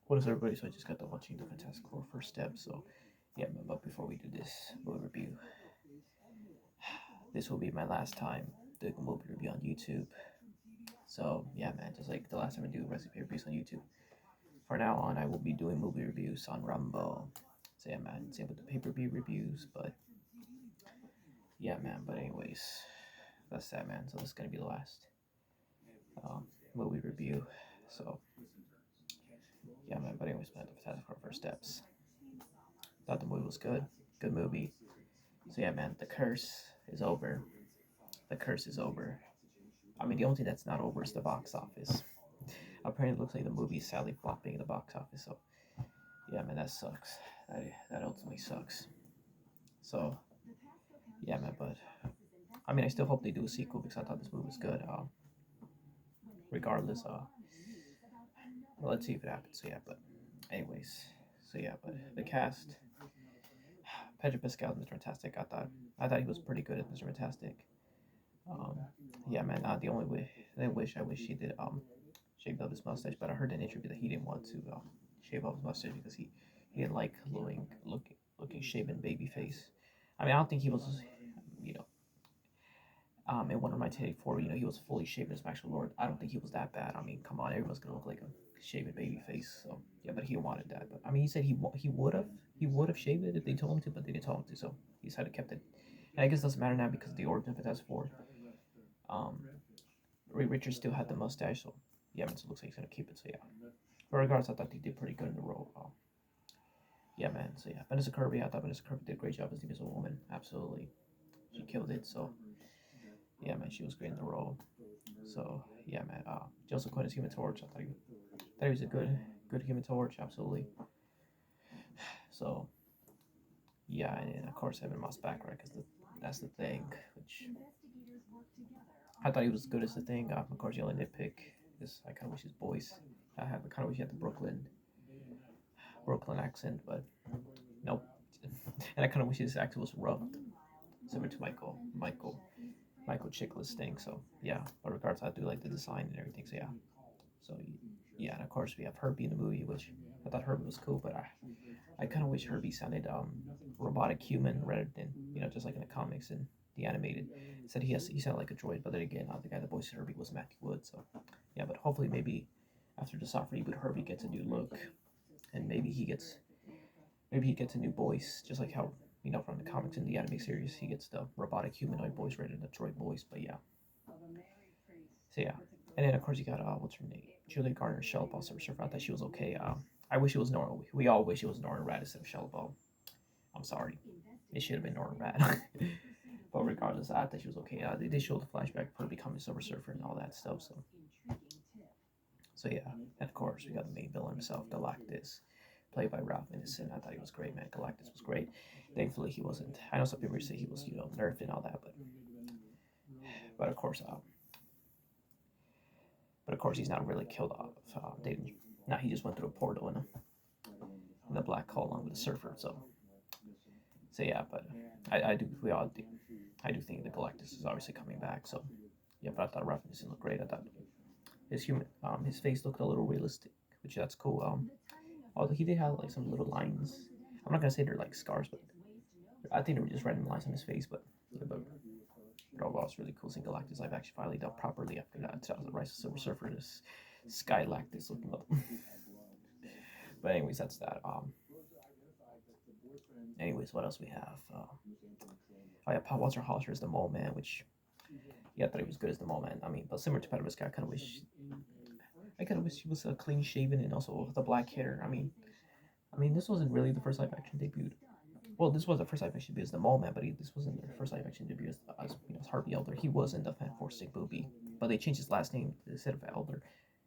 What is everybody? So I just got done watching the Fantastic Four first step. So yeah, man, but before we do this movie review, this will be my last time doing a movie review on YouTube. So yeah, man, just like the last time I do recipe reviews on YouTube. For now on, I will be doing movie reviews on Rumble. So yeah, man, same with the pay-per-view reviews. But yeah, man. But anyways, that's that, man. So this is gonna be the last um, movie review. So yeah, man. But anyways, man, the Fantastic Four first steps. Thought the movie was good. Good movie. So yeah, man, the curse is over. The curse is over. I mean, the only thing that's not over is the box office. Apparently, it looks like the movie is sadly flopping in the box office. So yeah, man, that sucks. That ultimately sucks. So yeah, man, but I mean, I still hope they do a sequel because I thought this movie was good. Regardless, well, let's see if it happens. So yeah, but anyways, so yeah, but the cast, Pedro Pascal, Mr. Fantastic. I thought he was pretty good as Mr. Fantastic. Um, yeah, man. The only way I wish he did shaved off his mustache, but I heard in an interview that he didn't want to shave off his mustache because he didn't like looking shaven baby face. I mean, I don't think he was, you know, in Wonder Man 84, he was fully shaven as Maxwell Lord. I don't think he was that bad. I mean, come on, everyone's gonna look like a shaven baby face. So yeah, but he wanted that. But I mean, he said he would have shaved it if they told him to, but they didn't tell him to. So he decided to kept it. And I guess it doesn't matter now because the origin of Fantastic Four. Um, Ray Richards still had the mustache, so yeah, man, so it looks like he's gonna keep it. So yeah. But regardless, I thought he did pretty good in the role. Yeah, man. So yeah, Vanessa Kirby, I thought Vanessa Kirby did a great job as the Invisible Woman. Absolutely, she killed it. So yeah, man, she was great in the role. So yeah, man. Joseph Quinn as Human Torch. I thought he was a good Human Torch. Absolutely. So yeah, and of course Evan Moss back, right? Because that's the thing. Which I thought he was as good as the thing. Of course, the only nitpick is I kind of wish his voice. I kind of wish he had the Brooklyn accent, but nope. And I kind of wish his accent was rubbed, similar to Michael Chiklis thing. So yeah, but regardless, I do like the design and everything. So yeah, so yeah, and of course we have Herbie in the movie, which I thought Herbie was cool, but I kind of wish Herbie sounded robotic human rather than just like in the comics and the animated. Said he sounded like a droid, but then again, the guy that voiced Herbie was Matthew Wood. So yeah, but hopefully maybe after the soft reboot, Herbie gets a new look, and maybe he gets a new voice, just like how from the comics and the anime series, he gets the robotic humanoid voice rather than the droid voice. But yeah, so yeah, and then of course you got what's her name, Julia Garner, Shellball Silver Surfer. I thought she was okay. I wish it was Nora. We all wish it was Nora Rad instead of Shellball. I'm sorry, it should have been Nora Rad. But regardless, I thought she was okay. They showed the flashback for her becoming Silver Surfer and all that stuff. So yeah, and of course we got the main villain himself, Galactus, played by Ralph Ineson. I thought he was great, man. Galactus was great. Thankfully, he wasn't. I know some people say he was, nerfed and all that, but of course, he's not really killed off. They didn't. Now he just went through a portal in a black hole along with the Surfer. So yeah, but I do. We all do. I do think the Galactus is obviously coming back. So yeah, but I thought Ralph Ineson looked great. I thought his face looked a little realistic, which that's cool. Although he did have like some little lines. I'm not gonna say they're like scars, but I think they were just random lines on his face. But yeah, but overall, it's really cool seeing Galactus live action finally done properly after that. So the Rise of Silver Surfer, this Skylactus looking up. But anyways, that's that. Anyways, what else we have? Oh yeah, Paul Walter Hauser is the Mole Man, which yeah, I thought he was good as the Mole Man. I mean, but similar to Peter Guy, I kind of wish he was clean shaven and also the black hair. I mean, this wasn't really the first live action debut. Well, this was the first live action debut as the Mole Man, but this wasn't the first live action debut as Harvey Elder. He was in the Fantastic Booby, but they changed his last name instead of Elder.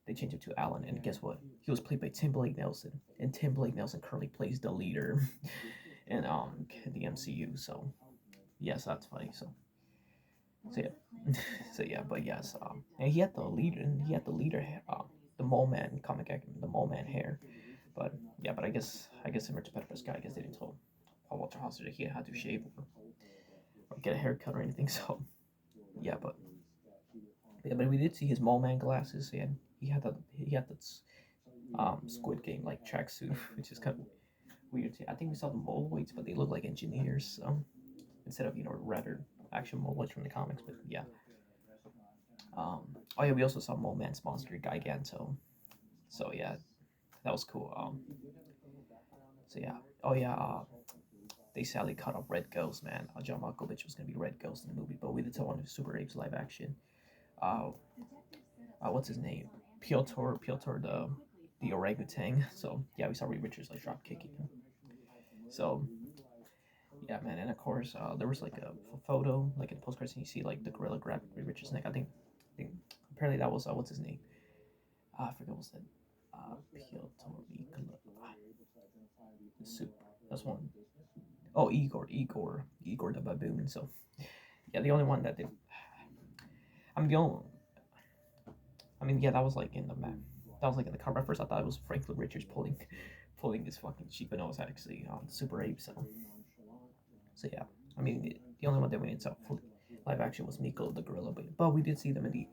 They changed it to Allen, and guess what? He was played by Tim Blake Nelson, and Tim Blake Nelson currently plays the leader in the MCU. So yes, that's funny. So yeah, so yeah, but yes, and he had the leader, the Mole Man comic, the Mole Man hair. But yeah, but I guess similar to Peter Pascal, I guess they didn't tell Paul Walter Hauser that he had to shave or get a haircut or anything. So yeah, but we did see his Mole Man glasses, and he had Squid Game like tracksuit, which is kind of weird. I think we saw the Moloids, but they look like engineers, instead of rather actual Moloids from the comics. But yeah. Oh yeah, we also saw Mole Man's monster Giganto. So yeah, that was cool. So yeah. Oh yeah. They sadly cut off Red Ghost, man. John Malkovich was gonna be Red Ghost in the movie, but we did tell one of Super Apes live action. Uh, what's his name? Piotr the orangutan. So yeah, we saw Reed Richards like drop kicking him. So yeah, man, and of course there was like a photo, like in post credits, you see like the gorilla grab Reed Richards' neck. I think apparently that was what's his name? I forget what's that. Piotr Nikola. The soup. That's one. Oh, Igor the baboon. So yeah, the only one that did. I mean, the only. I mean, yeah, that was like in the map. That was like in the cover. At first, I thought it was Franklin Richards pulling this fucking sheep, but no, it was actually Super Ape. So yeah, I mean, the only one that we didn't saw fully live action was Miko the gorilla, but we did see them in the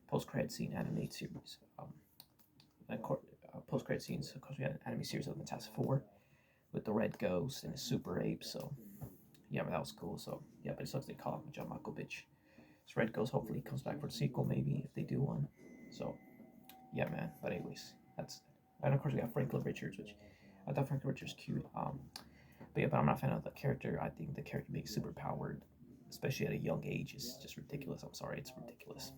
post credit scene animated series. Post credit scenes. Of course, we had an anime series of the Fantastic Four with the Red Ghost and the Super Ape. So yeah, but that was cool. So yeah, but it sucks they call him John Malkovich. So Red Ghost hopefully comes back for the sequel, maybe if they do one. So yeah, man. But anyways, that's and of course we got Franklin Richards, which I thought Franklin Richards cute. But yeah, but I'm not a fan of the character. I think the character being super powered, especially at a young age, is just ridiculous. I'm sorry, it's ridiculous.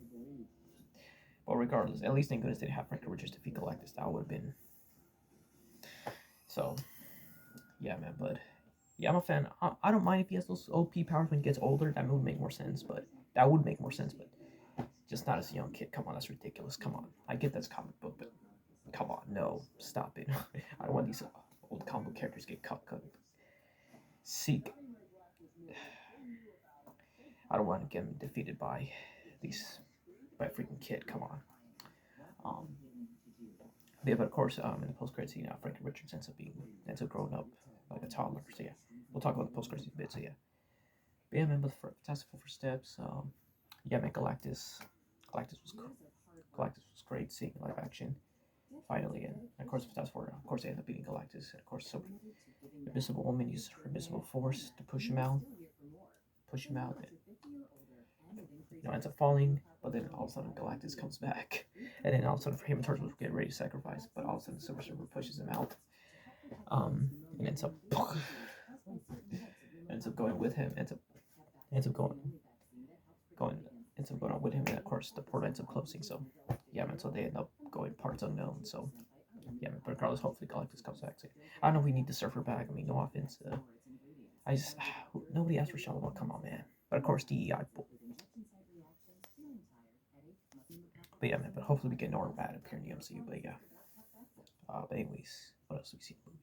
But regardless, at least thank goodness they didn't have Franklin Richards defeat Galactus. That would have been so. Yeah, man. But yeah, I'm a fan. I don't mind if he has those OP powers when he gets older. That would make more sense. But that would make more sense. But just not as a young kid. Come on, that's ridiculous. Come on. I get that's comic book, but come on, no, stop it. I don't want these old comic book characters get cut. Seek. I don't want to get them defeated these by a freaking kid. Come on. Um, yeah, but of course, in the post credit scene, Franklin Richards ends up growing up like a toddler. So yeah, we'll talk about the post credit scene a bit. So yeah, but yeah, man. But for Fantastic Four Steps, yeah, man, Galactus was cool. Galactus was great seeing live action finally, and of course, Fantastic Four, of course, they ended up beating Galactus, and of course, so Invisible Woman used her invisible force to push him out, and ends up falling. But then all of a sudden, Galactus comes back, and then all of a sudden, for him and Turtles get ready to sacrifice, but all of a sudden, Silver Surfer pushes him out, and ends up going with him, ends up going ends up going on with him, and of course, the port ends up closing. So yeah, man. So they end up going parts unknown. So yeah, man. But regardless, hopefully Galactus comes back. So, I don't know if we need the Surfer back. I mean, no offense. I just nobody asked for Shallow. Come on, man. But of course, DEI. But yeah, man. But hopefully we get Norman Bad up here in the MCU. But yeah. But anyways, what else do we see in the movie?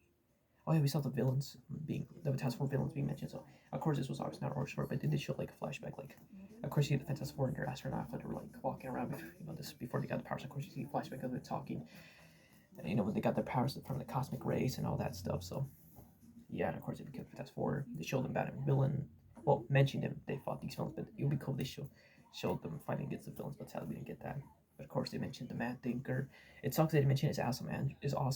Oh yeah, we saw the villains being the Fantastic Four villains being mentioned. So of course this was obviously not origin story, but they did show like a flashback. Like, of course you get the Fantastic Four and their astronaut that were like walking around, this before they got the powers. Of course you see a flashback of them talking. When they got their powers from the cosmic rays and all that stuff. So yeah, and of course they became Fantastic Four. They showed them Batman villain. Well, mentioned them. They fought these villains, but it would be cool. They showed them fighting against the villains, but sadly we didn't get that. But of course they mentioned the Man Thinker. It sucks they didn't mention his awesome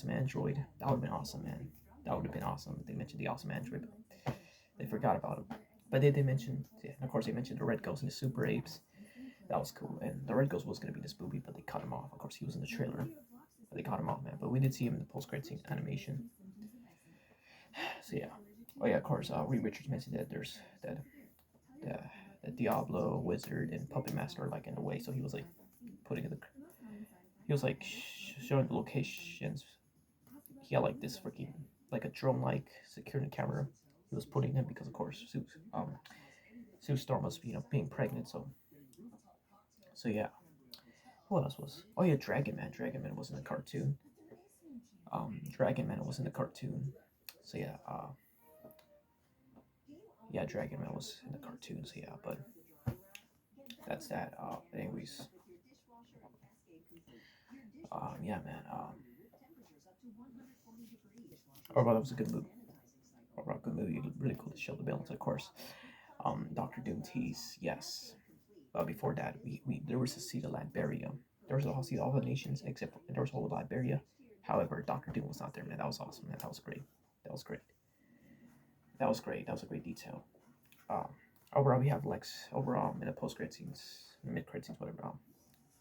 android. That would have been awesome, man. That would have been awesome if they mentioned the awesome android, but they forgot about him. But they mention, yeah, and of course they mentioned the Red Ghost and the Super Apes. That was cool. And the Red Ghost was going to be this movie, but they cut him off. Of course he was in the trailer, but they cut him off, man. But we did see him in the post-credit scene animation. So yeah. Oh yeah, of course. Reed Richards mentioned that there's that Diablo wizard and puppet master are like in the way, so he was like putting the he was like showing the locations. He had like this freaking like a drone like security camera. He was putting him because of course Sue Storm was being pregnant. So yeah. What else was? Oh yeah, Dragon Man. Dragon Man was in the cartoon. Dragon Man was in the cartoon. So yeah, Dragon Man was in the cartoons. Yeah, but that's that. Anyways, yeah, man. Overall, that was a good movie. Overall, good movie. Really cool to show the balance, of course. Doctor Doom tease, yes. Before that, we there was a seed of Liberia. There was a seed of all the nations except for there was a whole Liberia. However, Doctor Doom was not there, man. That was awesome, man. That was great. That was great. That was great. That was a great detail. Um, Overall, we have Lex. Overall, in the post-credit scenes, mid-credit scenes, whatever.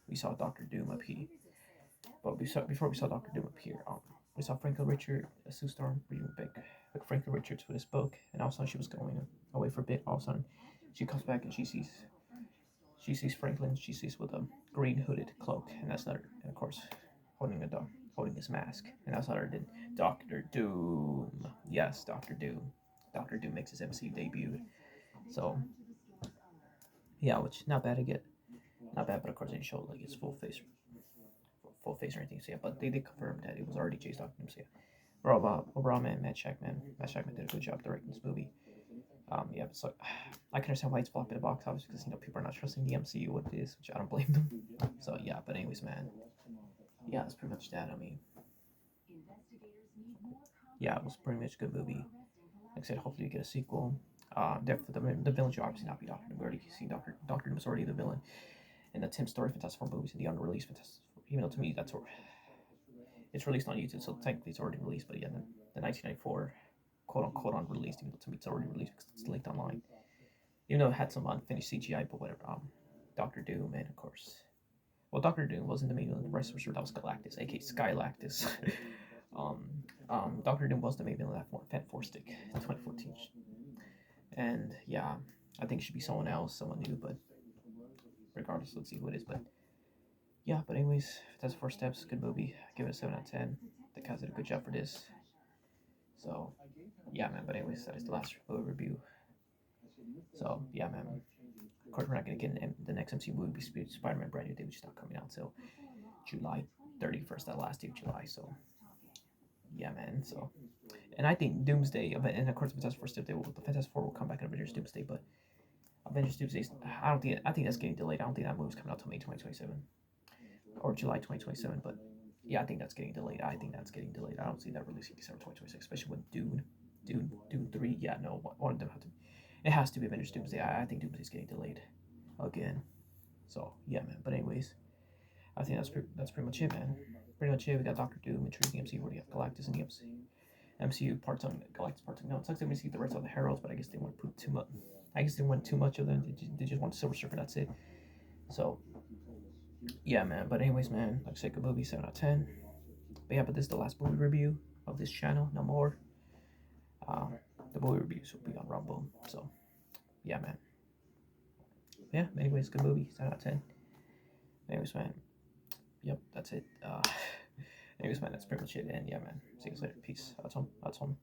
We saw Doctor Doom appear. But before we saw Doctor Doom appear, we saw Franklin Richard, Sue Storm, reading back Franklin Richards with his book, and all of a sudden she was going away for a bit. All of a sudden, she comes back and she sees Franklin. She sees with a green hooded cloak, and that's not her. And of course, holding a dog, holding his mask, and that's not her. Then Doctor Doom. Yes, Doctor Doom. Doctor Doom makes his MCU debut. So yeah, which not bad to get. Not bad, but of course they didn't show like his full face or anything. So yeah, but they did confirm that it was already Jay's Doctor Doom. So yeah, overall, man, Matt Shackman did a good job directing this movie. Yeah, so I can understand why it's flopped at the box office because people are not trusting the MCU with this, which I don't blame them. So yeah, but anyways, man, yeah, that's pretty much that. I mean, yeah, it was pretty much a good movie. Like I said, hopefully we get a sequel. Definitely the villain should obviously not be Doctor Doom. We already seen Doctor Doom was already the villain in the Tim Story Fantastic Four movies and the unreleased Fantastic Four. Even though to me it's released on YouTube, so technically it's already released. But yeah, the 1994 quote unquote unreleased, even though to me it's already released because it's linked online. Even though it had some unfinished CGI, but whatever. Doctor Doom, and of course, well, Doctor Doom wasn't the main villain. The rest was sure that was Galactus, aka Skylactus. um, Doctor Doom was the main villain of that Four Stick in 2014, and yeah, I think it should be someone else, someone new, but regardless, let's see who it is. But yeah, but anyways, that's Four Steps, good movie. I give it a 7 out of 10. The cast did a good job for this. So yeah, man. But anyways, that is the last movie review. So yeah, man. Of course, we're not gonna get the next MCU movie, Spider-Man Brand New Day, which is not coming out until July 31st, that last day of July. So yeah, man. So and I think Doomsday, and of course, Fantastic Four Step, the Fantastic Four will come back in Avengers Doomsday, but Avengers Doomsday, I think that's getting delayed. I don't think that movie's coming out till May 2027 or July 2027. But yeah, I think that's getting delayed. I don't see that releasing December 2026, especially with Dune 3. Yeah, no, one of them have to. It has to be Avengers Doomsday. I think Doomsday's getting delayed again. So yeah, man. But anyways, I think that's pretty much it, man. Pretty much it. We got Doctor Doom, Intriguing the MCU. We have Galactus in the MCU part time, Galactus part time. No, it's like they see the rest of the Heralds, but I guess they want to put too much. I guess they want too much of them. They just want Silver Surfer. That's it. So yeah, man. But anyways, man, like I said, good movie, 7 out of 10. But yeah, but this is the last movie review of this channel. No more. Um, the movie reviews will be on Rumble. So yeah, man. Yeah. Anyways, good movie, 7 out of 10. Anyways, man. Yep, that's it. Anyways, man, that's pretty much it. And yeah, man. See you guys later. Peace. That's home.